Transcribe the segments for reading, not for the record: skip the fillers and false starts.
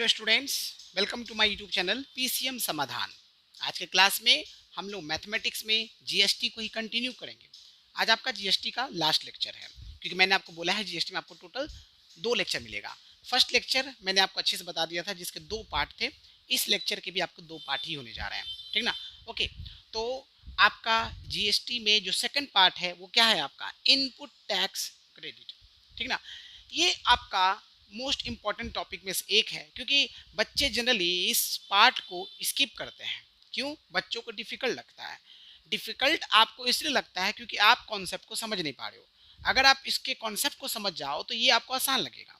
Students, welcome to my YouTube channel PCM Samadhan. आज के class में हम लोग मैथमेटिक्स में जीएसटी को ही कंटिन्यू करेंगे। आज आपका जीएसटी का लास्ट लेक्चर है, क्योंकि मैंने आपको बोला है जीएसटी में आपको टोटल 2 लेक्चर मिलेगा। फर्स्ट लेक्चर मैंने आपको अच्छे से बता दिया था, जिसके 2 पार्ट थे। इस लेक्चर के भी आपको 2 पार्ट ही होने जा रहे हैं, ठीक ना। ओके, तो आपका जीएसटी में जो सेकंड पार्ट है वो क्या है, आपका इनपुट टैक्स क्रेडिट, ठीक ना। ये आपका मोस्ट इंपॉर्टेंट टॉपिक में से एक है, क्योंकि बच्चे जनरली इस पार्ट को स्किप करते हैं। क्यों? बच्चों को डिफिकल्ट लगता है। डिफिकल्ट आपको इसलिए लगता है क्योंकि आप कॉन्सेप्ट को समझ नहीं पा रहे हो। अगर आप इसके कॉन्सेप्ट को समझ जाओ तो ये आपको आसान लगेगा,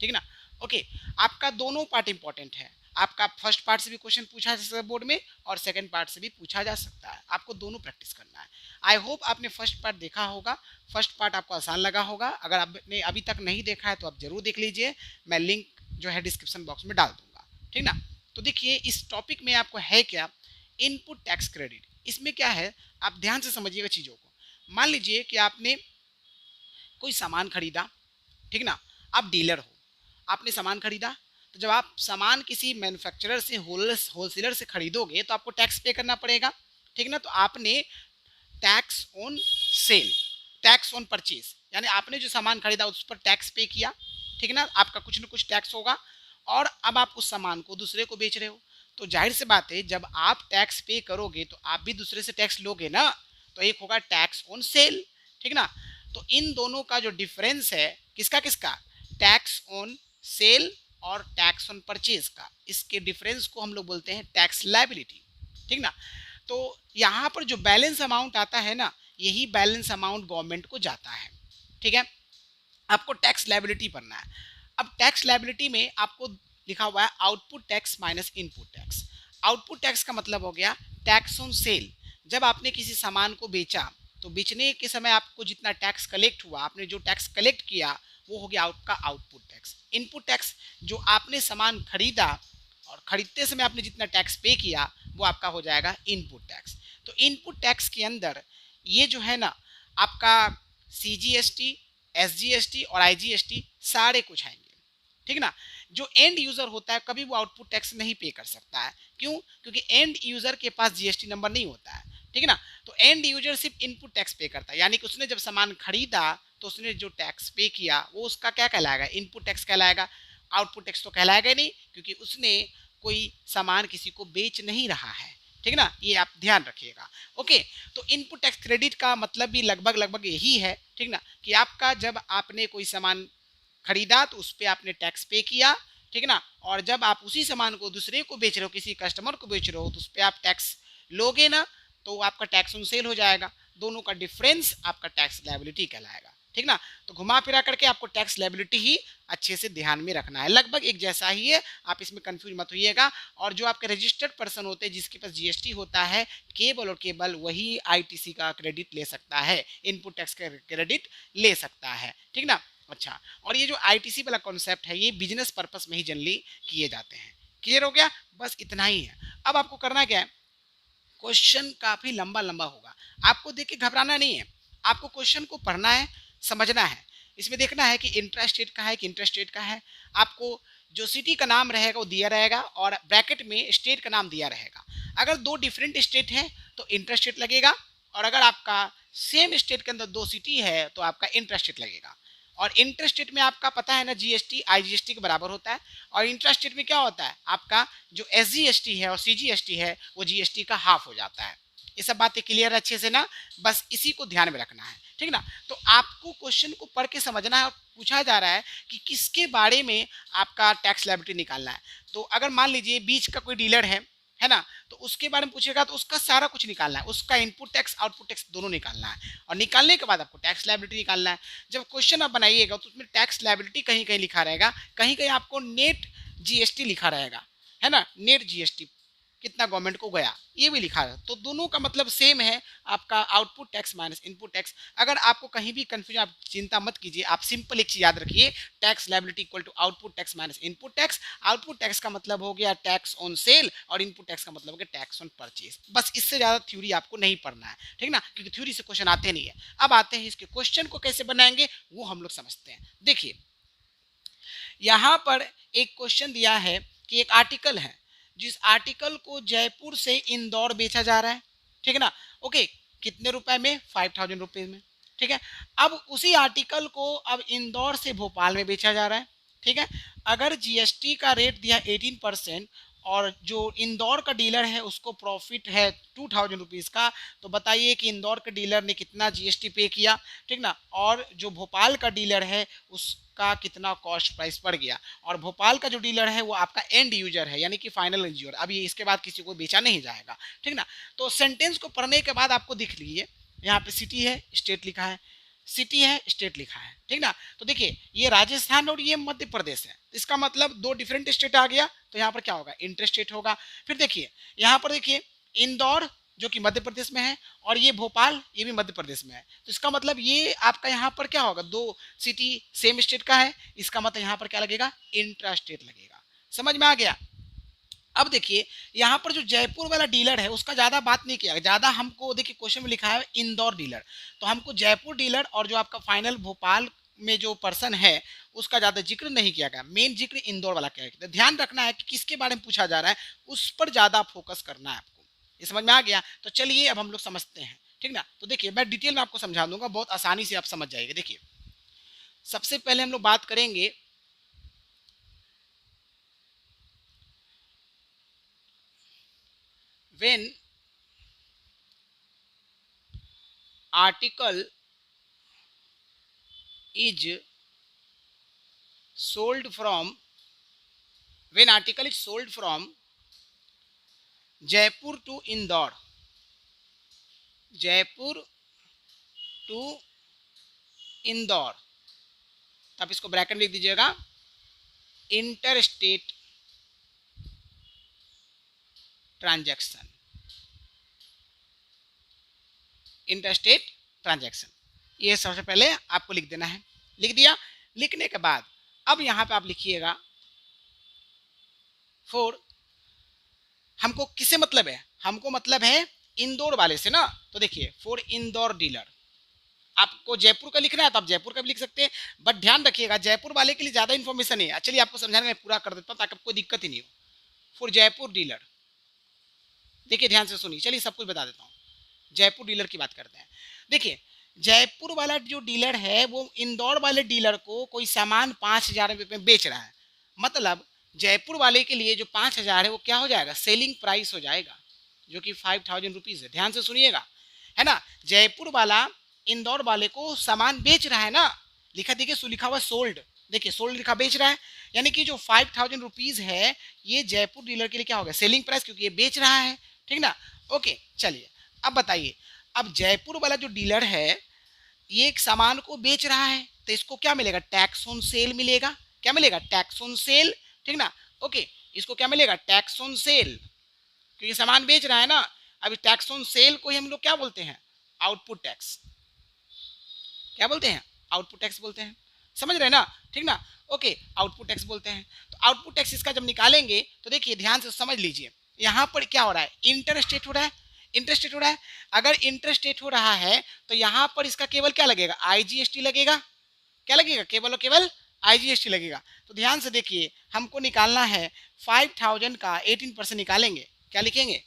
ठीक ना। ओके, आपका दोनों पार्ट इंपॉर्टेंट है। आपका फर्स्ट पार्ट से भी क्वेश्चन पूछा जा सकता है बोर्ड में, और सेकंड पार्ट से भी पूछा जा सकता है। आपको दोनों प्रैक्टिस करना है। आई होप आपने फर्स्ट पार्ट देखा होगा। फर्स्ट पार्ट आपको आसान लगा होगा। अगर आपने अभी तक नहीं देखा है तो आप जरूर देख लीजिए। मैं लिंक जो है डिस्क्रिप्शन बॉक्स में डाल दूंगा, ठीक ना। तो देखिए, इस टॉपिक में आपको है क्या, इनपुट टैक्स क्रेडिट। इसमें क्या है, आप ध्यान से समझिएगा चीज़ों को। मान लीजिए कि आपने कोई सामान खरीदा, ठीक ना। आप डीलर हो, आपने सामान खरीदा। तो जब आप सामान किसी मैन्युफैक्चरर से होलसेलर से खरीदोगे तो आपको टैक्स पे करना पड़ेगा, ठीक ना। तो आपने tax on cell, tax on purchase, यानी आपने जो सामान खरीदा उस पर टैक्स पे किया, ठीक ना। आपका कुछ ना कुछ टैक्स होगा, और अब आप उस सामान को दूसरे को बेच रहे हो। तो जाहिर सी बात है, जब आप टैक्स पे करोगे तो आप भी दूसरे से टैक्स लोगे ना। तो एक होगा टैक्स ऑन सेल, ठीक ना। तो इन दोनों का जो डिफरेंस है, किसका किसका, टैक्स ऑन सेल और टैक्स ऑन परचेज का, इसके डिफरेंस को हम लोग बोलते हैं टैक्स लायबिलिटी, ठीक ना। तो यहाँ पर जो बैलेंस अमाउंट आता है ना, यही बैलेंस अमाउंट गवर्नमेंट को जाता है, ठीक है। आपको टैक्स लायबिलिटी भरना है। अब टैक्स लायबिलिटी में आपको लिखा हुआ है output tax minus input tax. Output tax का मतलब हो गया टैक्स ऑन सेल। जब आपने किसी सामान को बेचा तो बेचने के समय आपको जितना टैक्स कलेक्ट हुआ, आपने जो टैक्स कलेक्ट किया, वो हो गया आपका आउटपुट टैक्स। इनपुट टैक्स, जो आपने सामान खरीदा और खरीदते समय आपने जितना टैक्स पे किया, वो आपका हो जाएगा इनपुट टैक्स। तो इनपुट टैक्स के अंदर ये जो है ना, आपका सीजीएसटी, एसजीएसटी और आईजीएसटी सारे कुछ आएंगे, ठीक ना। जो एंड यूजर होता है कभी वो आउटपुट टैक्स नहीं पे कर सकता है। क्यों? क्योंकि एंड यूजर के पास जीएसटी नंबर नहीं होता है, ठीक है ना। तो एंड यूजर सिर्फ इनपुट टैक्स पे करता है, यानी कि उसने जब सामान खरीदा तो उसने जो टैक्स पे किया वो उसका क्या कहलाएगा, इनपुट टैक्स कहलाएगा। आउटपुट टैक्स तो कहलाएगा ही नहीं, क्योंकि उसने कोई सामान किसी को बेच नहीं रहा है, ठीक ना। ये आप ध्यान रखिएगा। ओके, तो इनपुट टैक्स क्रेडिट का मतलब भी लगभग लगभग यही है, ठीक ना, कि आपका जब आपने कोई सामान खरीदा तो उस पर आपने टैक्स पे किया, ठीक ना। और जब आप उसी सामान को दूसरे को बेच रहे हो, किसी कस्टमर को बेच रहे हो, तो उस पर आप टैक्स लोगे ना, तो आपका टैक्स ऑन सेल हो जाएगा। दोनों का डिफरेंस आपका टैक्स लायबिलिटी कहलाएगा, ठीक ना। तो घुमा फिरा करके आपको टैक्स लायबिलिटी ही अच्छे से ध्यान में रखना है। लगभग एक जैसा ही है, आप इसमें कंफ्यूज मत होइएगा। और जो आपके रजिस्टर्ड पर्सन होते हैं, जिसके पास जीएसटी होता है, केवल और केवल वही आईटीसी का क्रेडिट ले सकता है, इनपुट टैक्स का क्रेडिट ले सकता है, ठीक ना। अच्छा, और ये जो आईटीसी वाला कॉन्सेप्ट है, ये बिजनेस पर्पस में ही जनरली किए जाते हैं। क्लियर हो गया? बस इतना ही है। अब आपको करना क्या है, क्वेश्चन काफी लंबा लंबा होगा, आपको देख के घबराना नहीं है। आपको क्वेश्चन को पढ़ना है, समझना है। इसमें देखना है कि इंट्रा स्टेट का है कि इंटर स्टेट का है। आपको जो सिटी का नाम रहेगा वो दिया रहेगा, और ब्रैकेट में स्टेट का नाम दिया रहेगा। अगर 2 डिफरेंट स्टेट है तो इंटर स्टेट लगेगा, और अगर आपका सेम स्टेट के अंदर 2 सिटी है तो आपका इंटर स्टेट लगेगा। और इंटर स्टेट में आपका पता है ना, जीएसटी आईजीएसटी के बराबर होता है। और इंट्रा स्टेट में क्या होता है, आपका जो एसजीएसटी है और सीजीएसटी है वो जीएसटी का हाफ हो जाता है। ये सब बातें क्लियर है अच्छे से ना, बस इसी को ध्यान में रखना है, ठीक ना। तो आपको क्वेश्चन को पढ़ के समझना है, और पूछा जा रहा है कि किसके बारे में आपका टैक्स लायबिलिटी निकालना है। तो अगर मान लीजिए बीच का कोई डीलर है ना, तो उसके बारे में पूछेगा तो उसका सारा कुछ निकालना है, उसका इनपुट टैक्स आउटपुट टैक्स दोनों निकालना है। और निकालने के बाद आपको टैक्स लायबिलिटी निकालना है। जब क्वेश्चन आप बनाइएगा तो उसमें टैक्स लायबिलिटी कहीं कहीं लिखा रहेगा, कहीं कहीं आपको नेट जीएसटी लिखा रहेगा, है ना, नेट जीएसटी कितना गवर्नमेंट को गया, ये भी लिखा है। तो दोनों का मतलब सेम है, आपका output tax minus input tax. अगर आपको कहीं भी कंफ्यूजन, आप चिंता मत कीजिए, आप सिंपल एक चीज याद रखिए, tax liability equal to output tax minus input tax. Output tax का मतलब हो गया टैक्स ऑन सेल, और इनपुट टैक्स का मतलब हो गया टैक्स ऑन परचेज। बस इससे ज्यादा थ्योरी आपको नहीं पढ़ना है, ठीक ना, क्योंकि थ्योरी से क्वेश्चन आते नहीं है। अब आते हैं इसके क्वेश्चन को कैसे बनाएंगे, वो हम लोग समझते हैं। देखिए, यहाँ पर एक क्वेश्चन दिया है कि एक आर्टिकल है, जिस आर्टिकल को जयपुर से इंदौर बेचा जा रहा है, ठीक है ना। ओके, कितने रुपए में? 5000 रुपीज में, ठीक है। अब उसी आर्टिकल को अब इंदौर से भोपाल में बेचा जा रहा है, ठीक है। अगर जीएसटी का रेट दिया 18% और जो इंदौर का डीलर है उसको प्रॉफिट है 2000 रुपीज़ का, तो बताइए कि इंदौर के डीलर ने कितना जीएसटी पे किया, ठीक ना। और जो भोपाल का डीलर है उसका कितना कॉस्ट प्राइस पड़ गया। और भोपाल का जो डीलर है वो आपका एंड यूजर है, यानी कि फाइनल यूजर, अभी इसके बाद किसी को बेचा नहीं जाएगा, ठीक ना। तो सेंटेंस को पढ़ने के बाद आपको दिख लीजिए, यहाँ पे सिटी है, स्टेट लिखा है, सिटी है, स्टेट लिखा है, ठीक ना। तो देखिए ये राजस्थान और ये मध्य प्रदेश है, इसका मतलब दो डिफरेंट स्टेट आ गया, तो यहाँ पर क्या होगा? इंटर स्टेट होगा। फिर देखिए यहाँ पर देखिए इंदौर जो कि मध्य प्रदेश में है और ये भोपाल ये भी मध्य प्रदेश में है, तो इसका मतलब ये आपका यहाँ पर क्या होगा? दो सिटी सेम स्टेट का है, इसका मतलब यहाँ पर क्या लगेगा? इंट्रा स्टेट लगेगा। समझ में आ गया? अब देखिए यहाँ पर जो जयपुर वाला डीलर है उसका ज्यादा बात नहीं किया, ज्यादा हमको देखिए क्वेश्चन में लिखा है इंदौर डीलर, तो हमको जयपुर डीलर और जो आपका फाइनल भोपाल में जो पर्सन है उसका ज्यादा जिक्र नहीं किया गया, मेन जिक्र इंदौर वाला किया गया। तो ध्यान रखना है कि किसके बारे में पूछा जा रहा है उस पर ज्यादा फोकस करना है आपको। ये समझ में आ गया? तो चलिए अब हम लोग समझते हैं, ठीक ना। तो देखिए मैं डिटेल में आपको समझा दूंगा, बहुत आसानी से आप समझ जाएंगे। देखिए सबसे पहले हम लोग बात करेंगे when article is sold from when article is sold from Jaipur to Indore, Jaipur to Indore, तब इसको ब्रैकेट लिख दीजिएगा, inter state transaction, inter state transaction, ये सबसे पहले आपको लिख देना है। लिख दिया? लिखने के बाद अब यहां पे आप लिखिएगा फॉर, हमको किससे मतलब है? हमको मतलब है इंदौर वाले से ना। तो देखिए फॉर इंदौर डीलर, आपको जयपुर का लिखना है तो आप जयपुर का भी लिख सकते हैं, बट ध्यान रखिएगा जयपुर वाले के लिए ज्यादा इन्फॉर्मेशन है। चलिए आपको समझाने में पूरा कर देता हूँ ताकि कोई दिक्कत ही नहीं हो। फॉर जयपुर डीलर, देखिए ध्यान से सुनिए, चलिए सब कुछ बता देता हूँ। जयपुर डीलर की बात करते हैं। देखिए जयपुर वाला जो डीलर है वो इंदौर वाले डीलर को कोई सामान 5000 में बेच रहा है, मतलब जयपुर वाले के लिए जो 5000 है वो क्या हो जाएगा? सेलिंग प्राइस हो जाएगा, जो कि 5000 रुपीज है। ध्यान से सुनिएगा, है ना। जयपुर वाला इंदौर वाले को सामान बेच रहा है ना, लिखा देखिए लिखा हुआ सोल्ड, देखिए सोल्ड लिखा, बेच रहा है, यानी कि जो 5000 रुपीज है ये जयपुर डीलर के लिए क्या होगा? सेलिंग प्राइस, क्योंकि ये बेच रहा है, ठीक ना। ओके चलिए अब बताइए, अब जयपुर वाला जो डीलर है ये एक सामान को बेच रहा है तो इसको क्या मिलेगा? टैक्स ऑन सेल मिलेगा। क्या मिलेगा? टैक्स ऑन सेल, ठीक ना। ओके, इसको क्या मिलेगा? टैक्स ऑन सेल, क्योंकि सामान बेच रहा है ना। अभी टैक्स ऑन सेल को ही हम लोग क्या बोलते हैं? Output tax. क्या बोलते हैं? आउटपुट टैक्स बोलते हैं। समझ रहे ना? ठीक ना। ओके, आउटपुट टैक्स बोलते हैं। तो आउटपुट टैक्स इसका जब निकालेंगे तो देखिए ध्यान से समझ लीजिए, यहाँ पर क्या हो रहा है? इंटर स्टेट हो रहा है, इंटर स्टेट हो रहा है। अगर इंटर स्टेट हो रहा है तो यहाँ पर इसका केवल क्या लगेगा? आईजीएसटी लगेगा। क्या लगेगा? केवल और केवल आईजीएसटी लगेगा। तो ध्यान से देखिए, हमको निकालना है 5000 का 18% निकालेंगे। क्या लिखेंगे?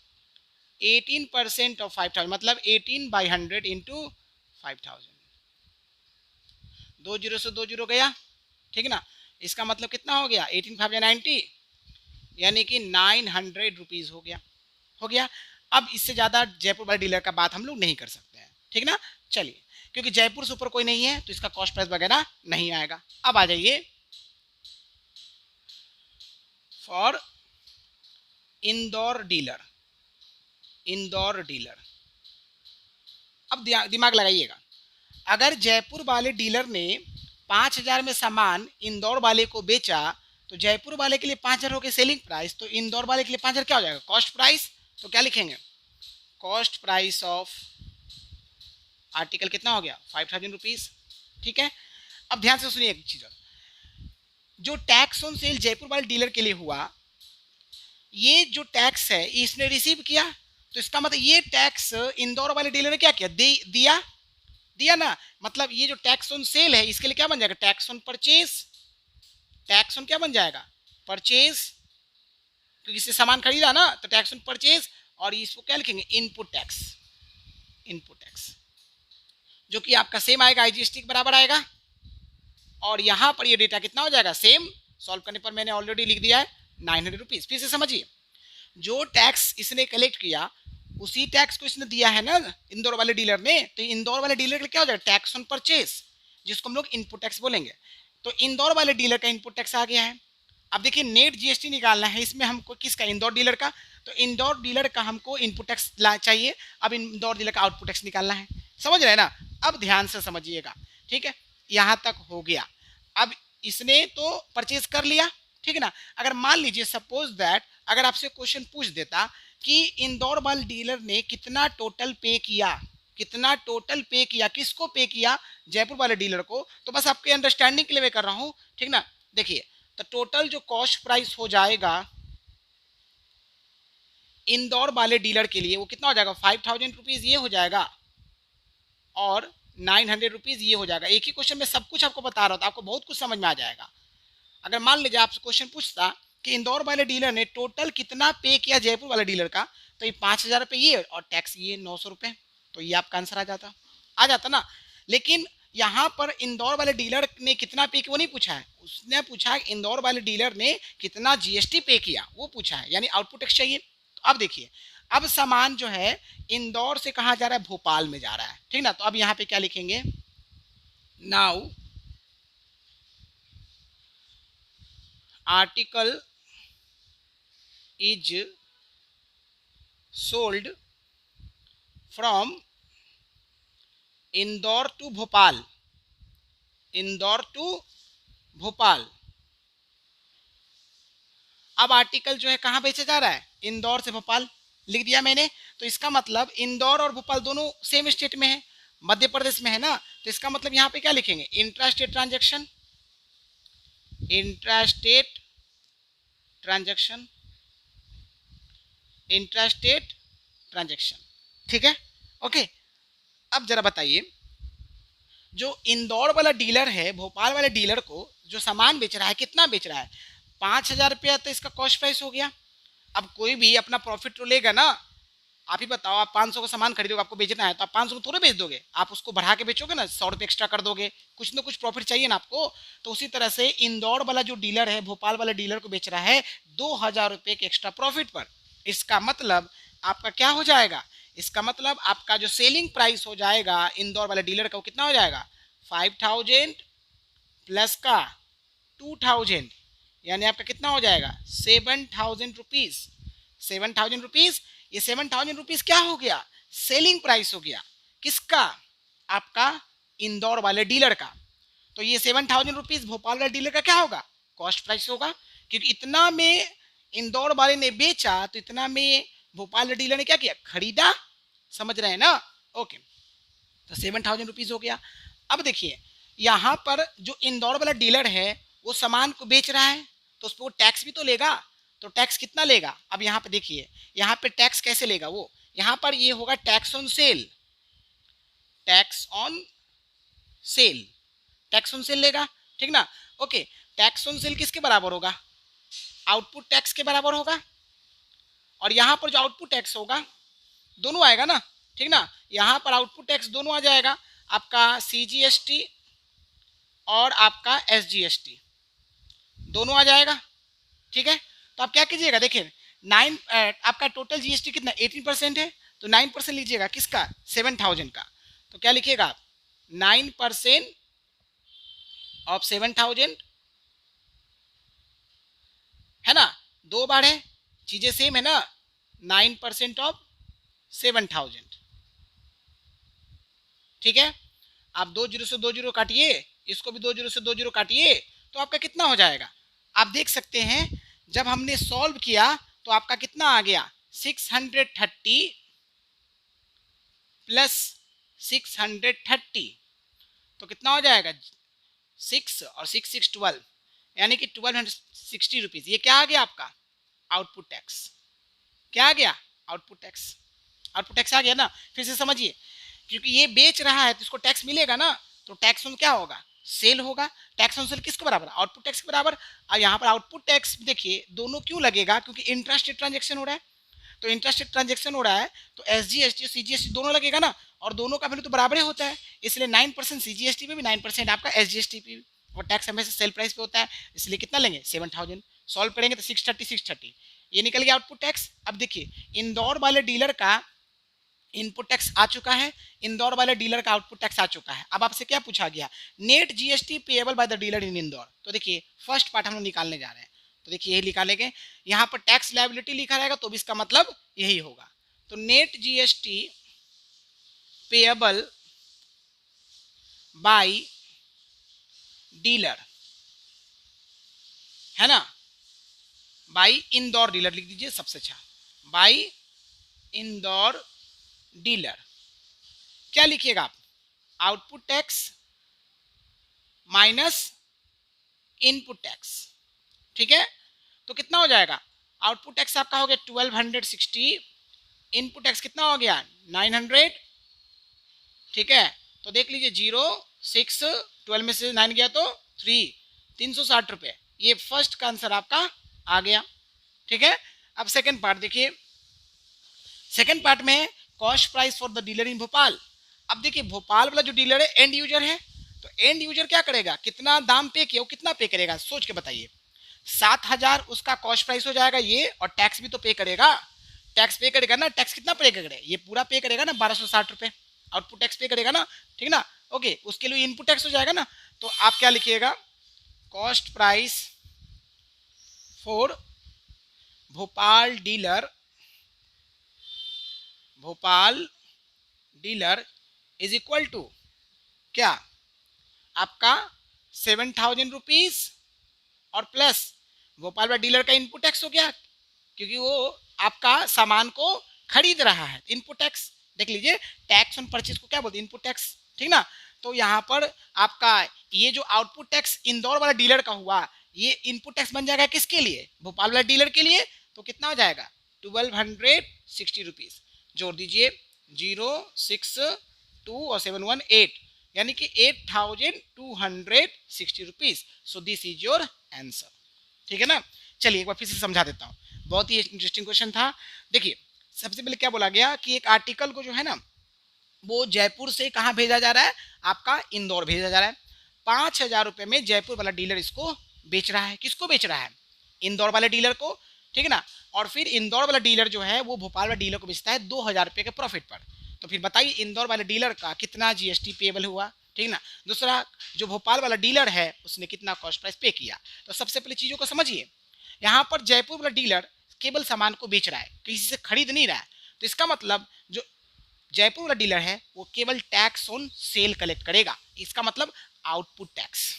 18% ऑफ 5000, मतलब 18/100 इंटू 5000। 2 जीरो से 2 जीरो गया, ठीक ना। इसका मतलब कितना हो गया? 18×5 = 90, यानी कि 900 रुपीज हो गया। हो गया। अब इससे ज्यादा जयपुर वाले डीलर का बात हम लोग नहीं कर सकते हैं, ठीक ना। चलिए, क्योंकि जयपुर से ऊपर कोई नहीं है तो इसका कॉस्ट प्राइस वगैरह नहीं आएगा। अब आ जाइए for Indore dealer, Indore dealer. अब दिमाग लगाइएगा, अगर जयपुर वाले डीलर ने 5000 में सामान इंदौर वाले को बेचा तो जयपुर वाले के लिए 5000 हो गए सेलिंग प्राइस, तो इंदौर वाले के लिए 5000 क्या हो जाएगा? Cost price. तो क्या लिखेंगे? कॉस्ट प्राइस ऑफ आर्टिकल कितना हो गया? 5000 रुपीज, ठीक है। अब ध्यान से सुनिए एक चीज, जो टैक्स ऑन सेल जयपुर वाले डीलर के लिए हुआ, ये जो टैक्स है इसने रिसीव किया, तो इसका मतलब ये टैक्स इंदौर वाले डीलर ने क्या किया? दिया, दिया ना। मतलब ये जो टैक्स ऑन सेल है इसके लिए क्या बन जाएगा? Tax on purchase. Tax on क्या बन जाएगा? परचेज, क्योंकि इससे सामान खरीदा ना तो टैक्स ऑन परचेज, और इसको क्या लिखेंगे, इनपुट टैक्स, इनपुट टैक्स, जो कि आपका सेम आएगा, आईजीएसटी के बराबर आएगा। और यहाँ पर ये डेटा कितना हो जाएगा, सेम। सॉल्व करने पर मैंने ऑलरेडी लिख दिया है 900 रुपीज। फिर से समझिए, जो टैक्स इसने कलेक्ट किया उसी टैक्स को इसने दिया है ना इंदौर वाले डीलर ने, तो इंदौर वाले डीलर का क्या हो जाएगा, टैक्स ऑन परचेज, जिसको हम लोग इनपुट टैक्स बोलेंगे। तो इंदौर वाले डीलर का इनपुट टैक्स आ गया है। अब देखिए नेट जीएसटी निकालना है, इसमें हमको किसका, इंदौर डीलर का। तो इंदौर डीलर का हमको इनपुट टैक्स चाहिए, अब इंदौर डीलर का आउटपुट टैक्स निकालना है। समझ रहे हैं ना, अब ध्यान से समझिएगा, ठीक है, यहाँ तक हो गया। अब इसने तो परचेज कर लिया, ठीक है ना। अगर मान लीजिए सपोज दैट अगर आपसे क्वेश्चन पूछ देता कि इंदौर वाले डीलर ने कितना टोटल पे किया, कितना टोटल पे किया, किसको पे किया, जयपुर वाले डीलर को, तो बस आपके अंडरस्टैंडिंग के लिए मैं कर रहा हूँ, ठीक ना। देखिए तो टोटल जो कॉस्ट प्राइस हो जाएगा इंदौर वाले डीलर के लिए वो कितना हो जाएगा, 5000 रुपीज ये हो जाएगा, और 900 रुपीज ये हो जाएगा। एक ही क्वेश्चन में सब कुछ आपको बता रहा था, आपको बहुत कुछ समझ में आ जाएगा। अगर मान लीजिए आपसे क्वेश्चन पूछता कि इंदौर वाले डीलर ने टोटल कितना पे किया जयपुर वाले डीलर का, तो ये 5000 रुपये ये और टैक्स ये 900 रुपये, तो ये आपका आंसर आ जाता ना। लेकिन यहाँ पर इंदौर वाले डीलर ने कितना पे किया वो नहीं पूछा है, उसने पूछा है इंदौर वाले डीलर ने कितना जीएसटी पे किया वो पूछा है, यानी आउटपुट टैक्स चाहिए। तो अब देखिए, अब सामान जो है इंदौर से कहाँ जा रहा है, भोपाल में जा रहा है, ठीक ना। तो अब यहाँ पे क्या लिखेंगे, now article is sold from Indore to Bhopal, Indore to Bhopal. अब आर्टिकल जो है कहाँ बेचा जा रहा है, इंदौर से भोपाल, लिख दिया मैंने। तो इसका मतलब इंदौर और भोपाल दोनों सेम स्टेट में है, मध्य प्रदेश में है ना। तो इसका मतलब यहाँ पे क्या लिखेंगे, intra state transaction, intra state transaction, intra state transaction, ठीक है, ओके। अब जरा बताइए, जो इंदौर वाला डीलर है भोपाल वाले डीलर को जो सामान बेच रहा है कितना बेच रहा है, 5000 रुपया, तो इसका कॉस्ट प्राइस हो गया। अब कोई भी अपना प्रॉफिट तो लेगा ना, आप ही बताओ, आप 500 का सामान खरीदोगे, आपको बेचना है, तो आप 500 को थोड़े बेच दोगे, आप उसको बढ़ा के बेचोगे ना, 100 रुपये एक्स्ट्रा कर दोगे, कुछ ना कुछ प्रॉफिट चाहिए ना आपको। तो उसी तरह से इंदौर वाला जो डीलर है भोपाल वाला डीलर को बेच रहा है 2000 रुपये के एक्स्ट्रा प्रॉफिट पर। इसका मतलब आपका क्या हो जाएगा, इसका मतलब आपका जो सेलिंग प्राइस हो जाएगा इंदौर वाले डीलर का वो कितना हो जाएगा, 5000 प्लस का 2000, यानी आपका कितना हो जाएगा, 7000 रुपीज, 7000 रुपीज। ये 7000 रुपीज क्या हो गया, सेलिंग प्राइस हो गया, किसका, आपका इंदौर वाले डीलर का। तो ये 7000 रुपीज भोपाल वाले डीलर का क्या होगा, कॉस्ट प्राइस होगा, क्योंकि इतना में इंदौर वाले ने बेचा तो इतना में भोपाल वाले डीलर ने क्या किया, खरीदा। समझ रहे हैं ना, ओके। तो 7000 रुपीज हो गया। अब देखिए यहाँ पर जो इंदौर वाला डीलर है वो सामान को बेच रहा है, तो उस पर वो टैक्स भी तो लेगा। तो टैक्स कितना लेगा, अब यहाँ पे देखिए, यहाँ पे टैक्स कैसे लेगा वो, यहाँ पर ये होगा tax on cell, tax on cell, tax on cell लेगा, ठीक ना, ओके। टैक्स ऑन सेल किसके बराबर होगा, आउटपुट टैक्स के बराबर होगा। और यहाँ पर जो आउटपुट टैक्स होगा दोनों आएगा ना, ठीक ना, यहाँ पर आउटपुट टैक्स दोनों आ जाएगा, आपका सीजीएसटी और आपका एसजीएसटी दोनों आ जाएगा, ठीक है। तो आप क्या कीजिएगा, देखिए 9 आपका टोटल जीएसटी कितना 18% है, तो 9% लीजिएगा किसका, 7000 का। तो क्या लिखिएगा आप, 9% ऑफ 7000, है ना, दो बार है, चीजें सेम है ना, 9% ऑफ 7000, ठीक है। आप 2 जीरो से 2 जीरो काटिए, इसको भी 2 जीरो से 2 जीरो काटिए, तो आपका कितना हो जाएगा, आप देख सकते हैं जब हमने सॉल्व किया तो आपका कितना आ गया, 630 प्लस 630, तो कितना हो जाएगा, 6 और 6 6 12, यानी कि 1260 रुपीज। ये क्या आ गया आपका, आउटपुट टैक्स, क्या आ गया, आउटपुट टैक्स, आउटपुट टैक्स आ गया ना। फिर से समझिए, क्योंकि ये बेच रहा है तो इसको टैक्स मिलेगा ना, तो टैक्स में क्या होगा, सेल होगा, टैक्स ऑन सेल किसके बराबर, आउटपुट टैक्स के बराबर। और यहाँ पर आउटपुट टैक्स देखिए दोनों क्यों लगेगा, क्योंकि इंट्रास्टेट ट्रांजेक्शन हो रहा है, तो इंट्रास्टेट ट्रांजेक्शन हो रहा है तो SGST और CGST दोनों लगेगा ना, और दोनों का वैल्यू तो बराबर ही होता है, इसलिए 9% CGST पे भी 9% आपका SGST पे भी, और टैक्स हमेशा सेल प्राइस पे होता है, इसलिए कितना लेंगे 7000। सॉल्व करेंगे तो 630 ये निकल गया आउटपुट टैक्स। अब देखिए इंदौर वाले डीलर का इनपुट टैक्स आ चुका है, इंदौर वाले डीलर का आउटपुट टैक्स आ चुका है। अब आपसे क्या पूछा गया, net GST payable by the dealer इन इंदौर। तो देखिए फर्स्ट पार्ट हम लोग निकालने जा रहे हैं, तो देखिए यही निकालेंगे, यहाँ पर टैक्स लायबिलिटी लिखा रहेगा तो भी इसका मतलब यही होगा। तो net GST payable bye dealer है ना, बाय इंदौर डीलर लिख दीजिए सबसे अच्छा, बाय इंदौर डीलर। क्या लिखिएगा आप, output tax minus input tax, ठीक है। तो कितना हो जाएगा, आउटपुट टैक्स आपका हो गया 1260, इनपुट टैक्स कितना हो गया 900, ठीक है। तो देख लीजिए 0 6 12 में से 9 गया तो 3, 360 रुपये, ये फर्स्ट का आंसर आपका आ गया, ठीक है। अब सेकंड पार्ट देखिए, सेकंड पार्ट में cost price for the dealer इन भोपाल। अब देखिए भोपाल वाला जो डीलर है एंड यूजर है, तो एंड यूजर क्या करेगा, कितना दाम पे किया वो कितना पे करेगा, सोच के बताइए। 7000 उसका कॉस्ट प्राइस हो जाएगा ये, और टैक्स भी तो पे करेगा, टैक्स पे करेगा ना, टैक्स कितना पे करेगा, ये पूरा पे करेगा ना 1260 रुपये, आउटपुट टैक्स पे करेगा ना, ठीक ना। ओके, उसके लिए इनपुट टैक्स हो जाएगा ना, तो आप क्या लिखिएगा, cost price for Bhopal dealer, Bhopal dealer is equal to क्या, आपका 7000 रुपीज और प्लस भोपाल वाला डीलर का इनपुट टैक्स हो गया, क्योंकि वो आपका सामान को खरीद रहा है, इनपुट टैक्स देख लीजिए, टैक्स ऑन परचेज को क्या बोलते हैं, इनपुट टैक्स, ठीक ना। तो यहाँ पर आपका ये जो आउटपुट टैक्स इंदौर वाला डीलर का हुआ, ये इनपुट टैक्स बन जाएगा किसके लिए, भोपाल वाला डीलर के लिए, तो कितना हो जाएगा 1260 रुपीज, जोड़ दीजिए 0 6 2 और 7 1 8, यानी कि 8260 rupees. So this is your answer, ठीक है ना। चलिए एक बार फिर से समझा देता हूँ, बहुत ही इंटरेस्टिंग क्वेश्चन था। देखिए सबसे पहले क्या बोला गया कि एक आर्टिकल को जो है ना वो जयपुर से कहाँ भेजा जा रहा है, आपका इंदौर भेजा जा रहा है, 5000 रुपये में जयपुर वाला डीलर इसको बेच रहा है, किसको बेच रहा है, इंदौर वाले डीलर को, ठीक है ना। और फिर इंदौर वाला डीलर जो है वो भोपाल वाले डीलर को बेचता है 2000 रुपये के प्रॉफिट पर। तो फिर बताइए इंदौर वाले डीलर का कितना GST पेबल हुआ, ठीक ना। दूसरा जो भोपाल वाला डीलर है उसने कितना कॉस्ट प्राइस पे किया। तो सबसे पहले चीज़ों को समझिए, यहाँ पर जयपुर वाला डीलर केवल सामान को बेच रहा है, किसी से खरीद नहीं रहा है, तो इसका मतलब जो जयपुर वाला डीलर है वो केवल टैक्स ऑन सेल कलेक्ट करेगा, इसका मतलब आउटपुट टैक्स,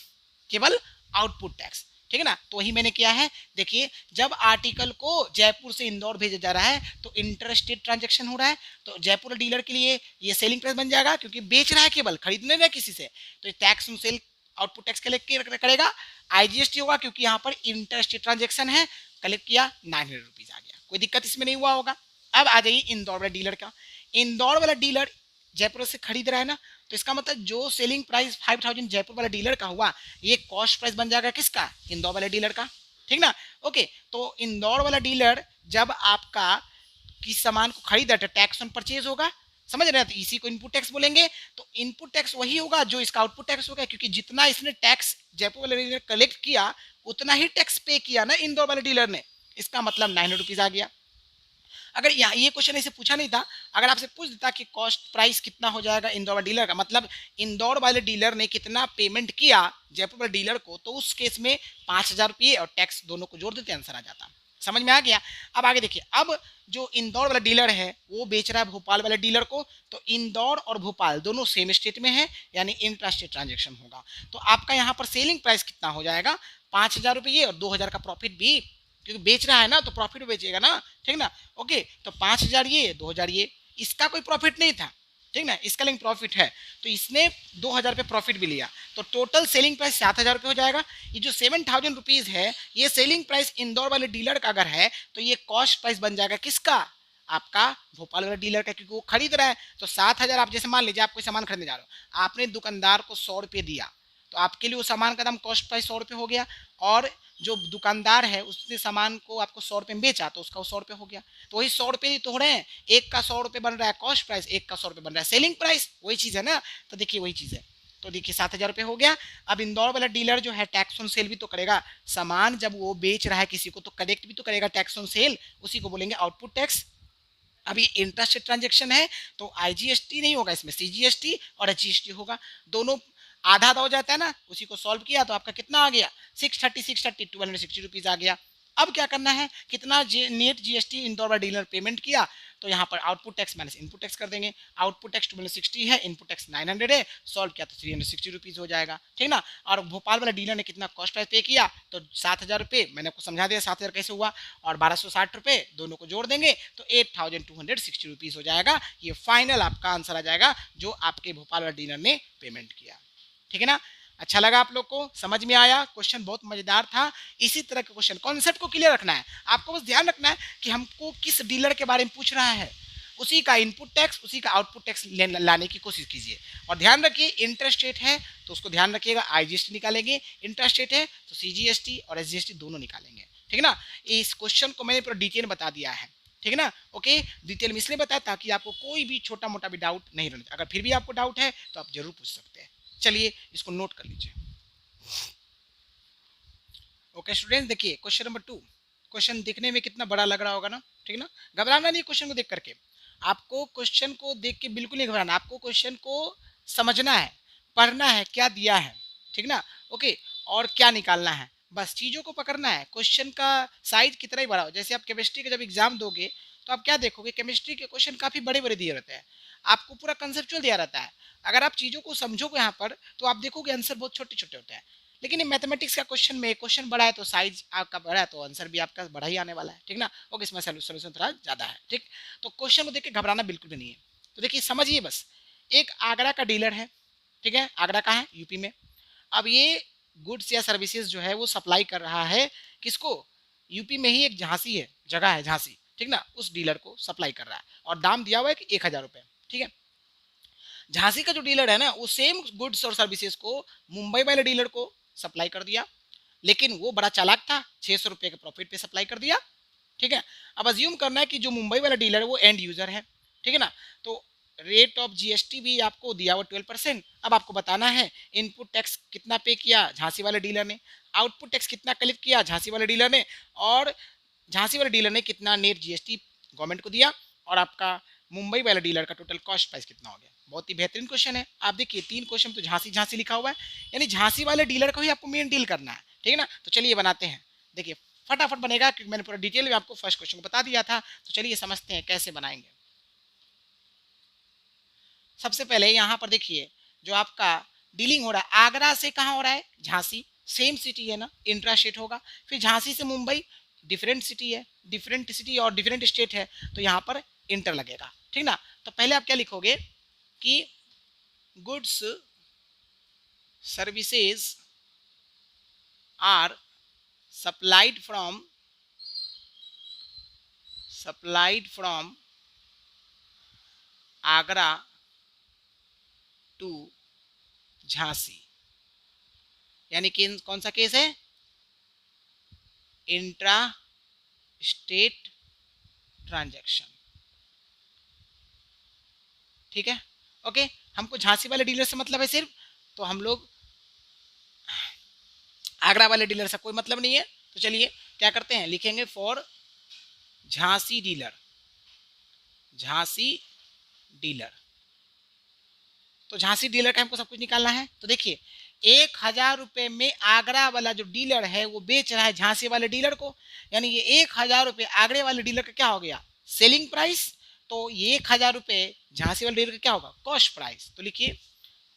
केवल आउटपुट टैक्स, ठीक है ना। तो वही मैंने किया है, देखिए जब आर्टिकल को जयपुर से इंदौर भेजा जा रहा है तो इंटरस्टेट ट्रांजैक्शन हो रहा है, तो जयपुर डीलर के लिए ये सेलिंग प्राइस बन जाएगा, क्योंकि बेच रहा है केवल, खरीद नहीं रहा है किसी से, तो tax on cell output tax collect करेगा। IGST होगा क्योंकि यहाँ पर इंटरस्टेट ट्रांजेक्शन है, कलेक्ट किया 900 रुपीज आ गया, कोई दिक्कत इसमें नहीं हुआ होगा। अब आ जाइए इंदौर वाला डीलर का, इंदौर वाला डीलर जयपुर से खरीद रहा है ना, तो इसका मतलब जो सेलिंग प्राइस 5000 जयपुर वाले डीलर का हुआ, ये कॉस्ट प्राइस बन जाएगा किसका, इंदौर वाले डीलर का, ठीक ना। ओके, तो इंदौर वाला डीलर जब आपका किस सामान को खरीदा तो टैक्स ऑन परचेज होगा, समझ रहे हैं, तो इसी को इनपुट टैक्स बोलेंगे। तो इनपुट टैक्स वही होगा जो इसका आउटपुट टैक्स होगा, क्योंकि जितना इसने टैक्स जयपुर वाले डीलर कलेक्ट किया उतना ही टैक्स पे किया ना इंदौर वाले डीलर ने, इसका मतलब 900 रुपीज आ गया। अगर यहाँ ये क्वेश्चन ऐसे पूछा नहीं था, अगर आपसे पूछ देता कि कॉस्ट प्राइस कितना हो जाएगा इंदौर वाले डीलर का, मतलब इंदौर वाले डीलर ने कितना पेमेंट किया जयपुर वाले डीलर को, तो उस केस में 5000 रुपये और टैक्स दोनों को जोड़ देते आंसर आ जाता। समझ में आ गया। अब आगे देखिए, अब जो इंदौर वाला डीलर है वो बेच रहा है भोपाल वाले डीलर को, तो इंदौर और भोपाल दोनों सेम स्टेट में है, यानी इंट्रा स्टेट ट्रांजेक्शन होगा। तो आपका यहाँ पर सेलिंग प्राइस कितना हो जाएगा, 5000 रुपये और 2000 का प्रॉफिट भी, क्योंकि बेच रहा है ना तो प्रॉफिट बेचेगा ना, ठीक ना। ओके, तो 5000 ये 2000 ये, इसका कोई प्रॉफिट नहीं था, ठीक ना, इसका लेकिन प्रॉफिट है, तो इसने 2000 रुपये प्रॉफिट भी लिया, तो टोटल सेलिंग प्राइस 7000 रुपये हो जाएगा। ये जो 7000 रुपीज है ये सेलिंग प्राइस इंदौर वाले डीलर का अगर है, तो ये कॉस्ट प्राइस बन जाएगा किसका, आपका भोपाल वाले डीलर का, क्योंकि वो खरीद रहा है। तो 7000, आप जैसे मान लीजिए आप कोई सामान खरीदने जा रहे हो, आपने दुकानदार को 100 रुपये दिया, तो आपके लिए वो सामान का दाम कॉस्ट प्राइस 100 रुपये हो गया, और जो दुकानदार है उसने सामान को आपको 100 रुपये में बेचा तो उसका 100 रुपये हो गया। तो वही 100 रुपये ही तो हो रहे हैं, एक का 100 रुपये बन रहा है कॉस्ट प्राइस, एक का 100 रुपये बन रहा है सेलिंग प्राइस, वही चीज़ है ना। तो देखिए वही चीज़ है। तो देखिए 7,000 रुपये हो गया। अब इंदौर वाला डीलर जो है टैक्स ऑन सेल भी तो करेगा, सामान जब वो बेच रहा है किसी को तो कलेक्ट भी तो करेगा टैक्स ऑन सेल, उसी को बोलेंगे आउटपुट टैक्स। अब ये इंटरेस्ट ट्रांजेक्शन है तो आईजीएसटी नहीं होगा, इसमें सीजीएसटी और एचजीएसटी होगा। दोनों आधा आधा हो जाता है ना, उसी को सॉल्व किया तो आपका कितना आ गया 630 260 रुपीज आ गया। अब क्या करना है, कितना नेट जीएसटी इंदौर वाला डीलर पेमेंट किया, तो यहाँ पर output tax minus input tax कर देंगे। आउटपुट टैक्स 260 है, इनपुट टैक्स 900 है, सॉल्व किया तो 360 रुपीज हो जाएगा, ठीक ना। और भोपाल वाला डीलर ने कितना कॉस्ट प्राइस पे किया, तो 7,000 रुपये, मैंने आपको समझा दिया 7,000 कैसे हुआ, और 1,260 रुपये दोनों को जोड़ देंगे तो 8,260 रुपीज हो जाएगा। ये फाइनल आपका आंसर आ जाएगा जो आपके भोपाल वाला डीलर ने पेमेंट किया, ठीक है ना। अच्छा लगा आप लोग को, समझ में आया, क्वेश्चन बहुत मजेदार था। इसी तरह के क्वेश्चन कॉन्सेप्ट को क्लियर रखना है आपको, बस ध्यान रखना है कि हमको किस डीलर के बारे में पूछ रहा है, उसी का इनपुट टैक्स उसी का आउटपुट टैक्स लाने की कोशिश कीजिए। और ध्यान रखिए इंटरेस्ट रेट है तो उसको ध्यान रखिएगा, आईजीएसटी निकालेंगे, इंटरेस्ट रेट है तो सीजीएसटी और एसजीएसटी दोनों निकालेंगे, ठीक है ना। इस क्वेश्चन को मैंने पूरा डिटेल बता दिया है, ठीक है ना। ओके, डिटेल में इसलिए बताया ताकि आपको कोई भी छोटा मोटा भी डाउट नहीं रहना। अगर फिर भी आपको डाउट है तो आप जरूर पूछ सकते हैं। चलिए इसको नोट कर लीजिए। ओके स्टूडेंट्स, देखिए क्वेश्चन नंबर 2। क्वेश्चन दिखने में कितना बड़ा लग रहा होगा ना, ठीक है ना। घबराना नहीं क्वेश्चन को देख करके, आपको क्वेश्चन को देख के बिल्कुल नहीं घबराना, आपको क्वेश्चन को समझना है, पढ़ना है क्या दिया है, ठीक ना। ओके, और क्या निकालना है, बस चीज़ों को पकड़ना है। क्वेश्चन का साइज कितना ही बड़ा हो, जैसे आप केमिस्ट्री का जब एग्जाम दोगे तो आप क्या देखोगे, केमिस्ट्री के क्वेश्चन काफ़ी बड़े बड़े दिए रहते हैं, आपको पूरा कंसेप्चुअल दिया रहता है। अगर आप चीज़ों को समझोगे यहाँ पर तो आप देखोगे आंसर बहुत छोटे छोटे होते हैं। लेकिन ये मैथमेटिक्स का क्वेश्चन में क्वेश्चन बड़ा है तो साइज आपका बड़ा है तो आंसर भी आपका बड़ा ही आने वाला है, ठीक ना। ओके, इसमें सोल्यूशन थोड़ा ज़्यादा है, ठीक। तो क्वेश्चन को देख के घबराना बिल्कुल भी नहीं है। तो देखिए समझिए बस, एक आगरा का डीलर है, ठीक है, आगरा का है यूपी में। अब ये गुड्स या सर्विसेज जो है वो सप्लाई कर रहा है किसको, यूपी में ही एक झांसी है, जगह है झांसी, ठीक ना, उस डीलर को सप्लाई कर रहा है और दाम दिया हुआ है कि 1,000 रुपये, ठीक है। झांसी का जो डीलर है ना वो सेम गुड्स और सर्विसेज को मुंबई वाले डीलर को सप्लाई कर दिया, लेकिन वो बड़ा चालाक था, 600 रुपये के प्रॉफिट पे सप्लाई कर दिया, ठीक है। अब अज्यूम करना है कि जो मुंबई वाला डीलर है वो एंड यूजर है, ठीक है ना। तो रेट ऑफ जीएसटी भी आपको दिया हुआ 12%। अब आपको बताना है इनपुट टैक्स कितना पे किया झांसी वाले डीलर ने, आउटपुट टैक्स कितना कलेक्ट किया झांसी वाले डीलर ने, और झांसी वाले डीलर ने कितना नेट जीएसटी गवर्नमेंट को दिया, और आपका मुंबई वाले डीलर का टोटल कॉस्ट प्राइस कितना हो गया। बहुत ही बेहतरीन क्वेश्चन है। आप देखिए 3 क्वेश्चन तो झांसी झांसी लिखा हुआ है, यानी झांसी वाले डीलर को ही आपको मेन डील करना है, ठीक है ना। तो चलिए बनाते हैं, देखिए फटाफट बनेगा क्योंकि मैंने पूरा डिटेल में आपको फर्स्ट क्वेश्चन को बता दिया था। तो चलिए समझते हैं कैसे बनाएंगे। सबसे पहले यहाँ पर देखिए जो आपका डीलिंग हो रहा है आगरा से कहाँ हो रहा है, झांसी, सेम सिटी है ना, इंट्रा स्टेट होगा। फिर झांसी से मुंबई डिफरेंट सिटी है, डिफरेंट सिटी और डिफरेंट स्टेट है, तो यहाँ पर इंटर लगेगा, ठीक ना। तो पहले आप क्या लिखोगे कि goods services are supplied from Agra to Jhansi, यानी कि कौन सा केस है, इंट्रा स्टेट ट्रांजैक्शन, ठीक है। ओके, हमको झांसी वाले डीलर से मतलब है सिर्फ, तो हम लोग आगरा वाले डीलर से कोई मतलब नहीं है। तो चलिए क्या करते हैं, लिखेंगे for Jhansi dealer, Jhansi dealer. तो झांसी डीलर का हमको सब कुछ निकालना है। तो देखिए 1,000 रुपये में आगरा वाला जो डीलर है वो बेच रहा है झांसी वाले डीलर को, यानी ये 1,000 रुपये आगरे वाले डीलर का क्या हो गया, सेलिंग प्राइस। तो ये 1,000 रुपये झांसी वाले डीलर का क्या होगा, कॉस्ट प्राइस। तो लिखिए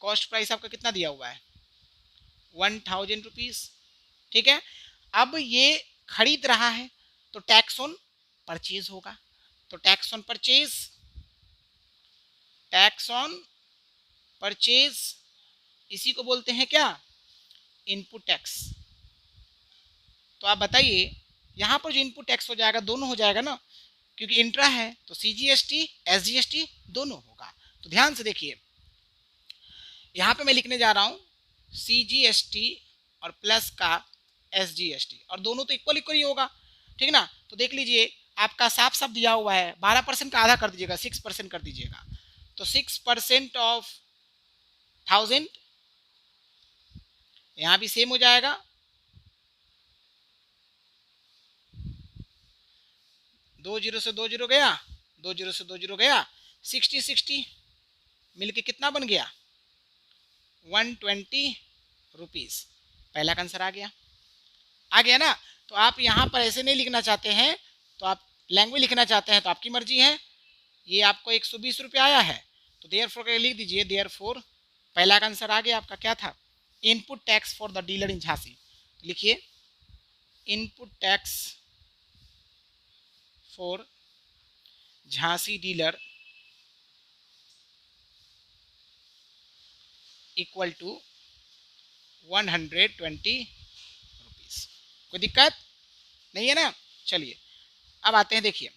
कॉस्ट प्राइस आपका कितना दिया हुआ है, 1,000 रुपीज, ठीक है। अब ये खरीद रहा है तो टैक्स ऑन परचेज होगा, तो टैक्स ऑन परचेज इसी को बोलते हैं क्या, इनपुट टैक्स। तो आप बताइए यहाँ पर जो इनपुट टैक्स हो जाएगा दोनों हो जाएगा ना, क्योंकि इंट्रा है तो सीजीएसटी एसजीएसटी दोनों होगा। तो ध्यान से देखिए यहाँ पे मैं लिखने जा रहा हूँ CGST और प्लस का SGST, और दोनों तो इक्वल इक्वल ही होगा, ठीक ना। तो देख लीजिए आपका साफ साफ दिया हुआ है, 12% का आधा कर दीजिएगा, 6% कर दीजिएगा, तो 6% ऑफ 1000, यहाँ भी सेम हो जाएगा, 2 जीरो से 2 जीरो गया, 2 जीरो से 2 जीरो गया, 60 मिलके कितना बन गया, 120 रुपीज। पहला का आंसर आ गया ना। तो आप यहाँ पर ऐसे नहीं लिखना चाहते हैं तो आप लैंग्वेज लिखना चाहते हैं तो आपकी मर्जी है। ये आपको 120 रुपये आया है, तो देयरफॉर लिख दीजिए, देयरफॉर पहला का आंसर आ गया आपका, क्या था, input tax for the dealer in Jhansi. तो लिखिए input tax for Jhansi dealer equal to 120 rupees. कोई दिक्कत नहीं है ना। चलिए अब आते हैं, देखिए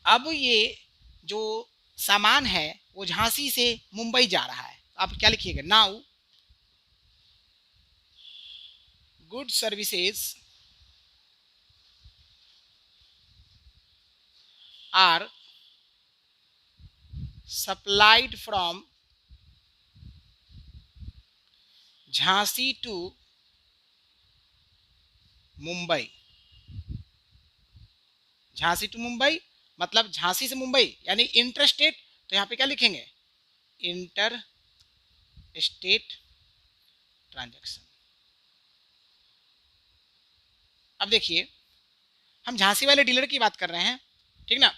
अब ये जो सामान है वो झांसी से मुंबई जा रहा है, आप क्या लिखिएगा, now good services are supplied from Jhansi to Mumbai. Jhansi to Mumbai मतलब झांसी से मुंबई यानी इंटर स्टेट, तो यहाँ पे क्या लिखेंगे, इंटर स्टेट ट्रांजैक्शन। अब देखिए हम झांसी वाले डीलर की बात कर रहे हैं, ठीक ना।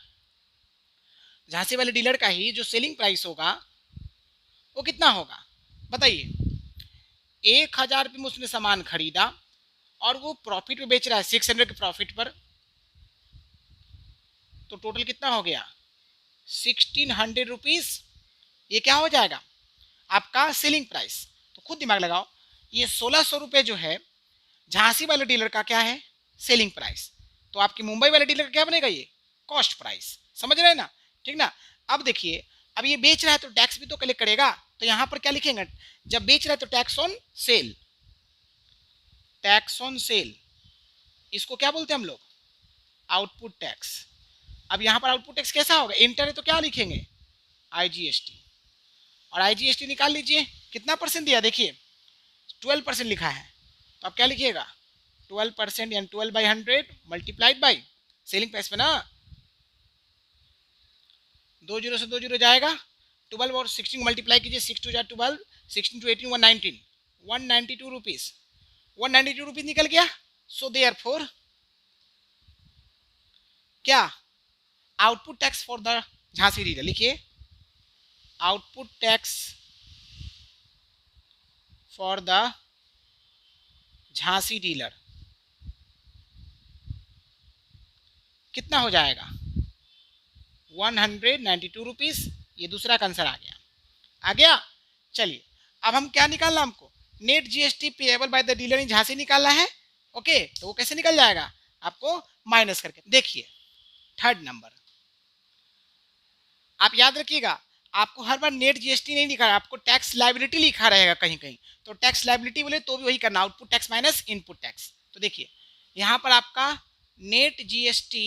झांसी वाले डीलर का ही जो सेलिंग प्राइस होगा वो कितना होगा बताइए। 1000 रुपये में उसने सामान खरीदा और वो प्रॉफिट में बेच रहा है 600 के प्रॉफिट पर, तो टोटल कितना हो गया 1600 रुपीज। ये क्या हो जाएगा आपका सेलिंग प्राइस। तो खुद दिमाग लगाओ, ये 1600 रुपये जो है झांसी वाले डीलर का क्या है सेलिंग प्राइस, तो आपके मुंबई वाले डीलर का क्या बनेगा ये कॉस्ट प्राइस। समझ रहे हैं ना, ठीक ना। अब देखिए अब ये बेच रहा है तो टैक्स भी तो कलेक्ट करेगा, तो यहां पर क्या लिखेंगे, जब बेच रहा है तो tax on cell, tax on cell, इसको क्या बोलते हैं हम लोग आउटपुट टैक्स। अब यहाँ पर आउटपुट टैक्स कैसा होगा, इंटर है तो क्या लिखेंगे IGST, और IGST निकाल लीजिए कितना परसेंट दिया, देखिए 12% लिखा है, तो आप क्या लिखिएगा 12% यानी 12/100 मल्टीप्लाइड बाई सेलिंग प्राइस पे ना, 2 जीरो से 2 जीरो जाएगा, 12 और 16 मल्टीप्लाई कीजिए, 6 2 12, 16 to 18 119, 192 रुपीज, 192 रुपीज निकल गया। सो देयरफॉर क्या output tax for the Jhansi dealer, लिखिए output tax for the Jhansi dealer कितना हो जाएगा 192 रुपीज। ये दूसरा का आंसर आ गया। चलिए अब हम क्या निकालना, हमको net GST payable by the dealer in Jhansi निकालना है। ओके तो वो कैसे निकल जाएगा, आपको माइनस करके, देखिए थर्ड नंबर आप याद रखिएगा, आपको हर बार नेट GST नहीं लिखा है, आपको टैक्स लाइबिलिटी लिखा रहेगा कहीं कहीं, तो टैक्स लाइबिलिटी बोले तो भी वही करना, output tax minus input tax. तो देखिए यहाँ पर आपका net GST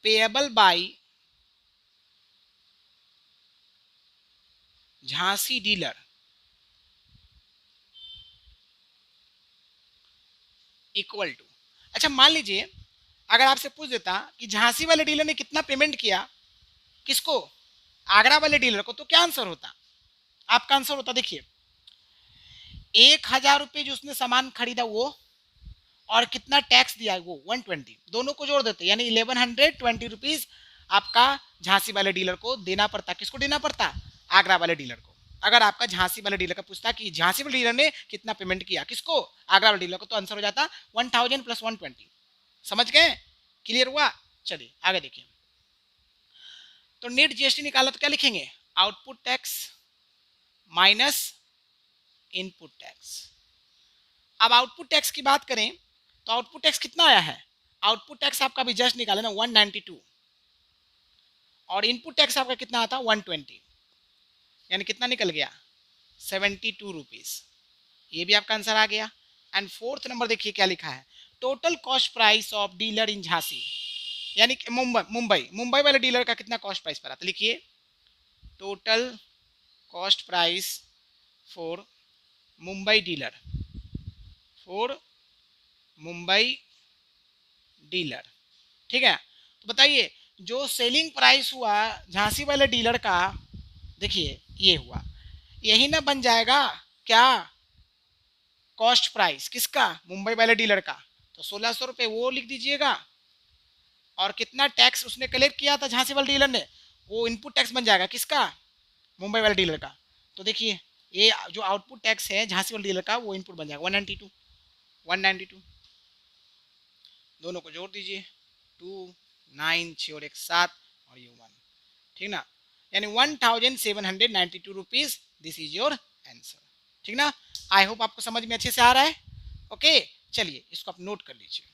payable by Jhansi dealer equal to, अच्छा मान लीजिए अगर आपसे पूछ देता कि झांसी वाले डीलर ने कितना पेमेंट किया, किसको, आगरा वाले डीलर को, तो क्या आंसर होता, आपका आंसर होता देखिए 1000 रुपये जो उसने सामान खरीदा वो, और कितना टैक्स दिया वो 120, दोनों को जोड़ देते यानी 1120 रुपीज आपका झांसी वाले डीलर को देना पड़ता। किसको देना पड़ता, आगरा वाले डीलर को। अगर आपका झांसी वाले डीलर का पूछता कि झांसी वाले डीलर ने कितना पेमेंट किया, किसको, आगरा वाले डीलर को, तो आंसर हो जाता 1000 + 120। समझ गए, क्लियर हुआ। चलिए आगे देखिए, तो नेट GST निकाला तो क्या लिखेंगे, output tax minus input tax. अब आउटपुट टैक्स की बात करें तो आउटपुट टैक्स कितना आया है, आउटपुट टैक्स आपका भी जस्ट निकाले ना 192, और इनपुट टैक्स आपका कितना आता 120, यानी कितना निकल गया 72 रुपीज़। ये भी आपका आंसर आ गया। एंड फोर्थ नंबर देखिए क्या लिखा है, total cost price of dealer in Jhansi, यानी कि मुंबई मुंबई मुंबई वाले डीलर का कितना कॉस्ट प्राइस पड़ा, तो लिखिए total cost price for Mumbai dealer, for Mumbai dealer. ठीक है, तो बताइए जो सेलिंग प्राइस हुआ झांसी वाले डीलर का, देखिए ये हुआ, यही ना बन जाएगा क्या कॉस्ट प्राइस किसका, मुंबई वाले डीलर का। तो 1600 रुपये वो लिख दीजिएगा, और कितना टैक्स उसने कलेक्ट किया था झांसी वाले डीलर ने, वो इनपुट टैक्स बन जाएगा किसका, मुंबई वाले डीलर का। तो देखिए ये जो आउटपुट टैक्स है झांसी वाले डीलर का, वो इनपुट बन जाएगा 192। दोनों को जोड़ दीजिए, 2 9 6 और 1 7 और ये 1, ठीक ना, यानी 1792 rupees. This is your answer. ठीक ना, आई होप आपको समझ में अच्छे से आ रहा है। ओके, चलिए इसको आप नोट कर लीजिए।